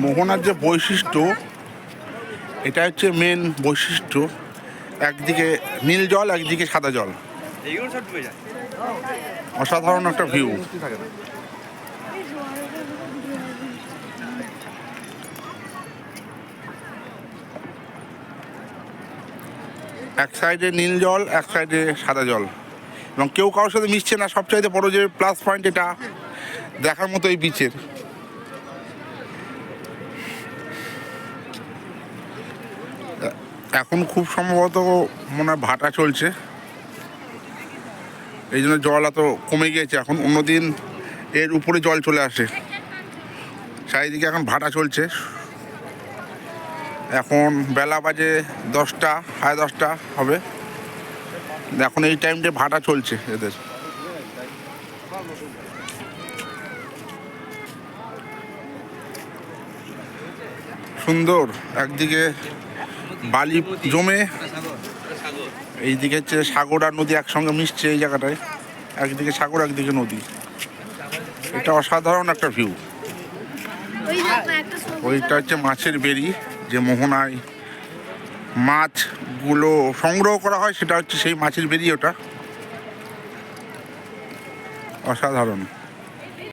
মোহনার যে বৈশিষ্ট্য, এটা হচ্ছে মেন বৈশিষ্ট্য। একদিকে নীল জল, একদিকে সাদা জল, অসাধারণ একটা ভিউ। এক সাইডে নীল জল, এক সাইডে সাদা জল, এবং কেউ কারোর সাথে মিশছে না। সবচাইতে বড় যে প্লাস পয়েন্ট, এটা দেখার মতো এই বিচের। এখন খুব সম্ভবত মনে হয় ভাটা চলছে, এই জন্য জল এত কমে গিয়েছে এখন। অন্যদিন এর উপরে জল চলে আসে। চারিদিকে এখন ভাটা চলছে। এখন বেলা বাজে 10টা, 10:30 হবে। এখন এই টাইমটা ভাটা চলছে এদের। সুন্দর, একদিকে বালি জমে, এইদিকে হচ্ছে সাগর আর নদী একসঙ্গে মিশছে এই জায়গাটায়। একদিকে সাগর, একদিকে নদী। এটা অসাধারণ একটা ভিউ। ওইটা হচ্ছে মাছের বেড়ি, যে মোহনায় মাছগুলো সংগ্রহ করা হয়, সেটা হচ্ছে সেই মাছের বেড়ি। ওটা অসাধারণ।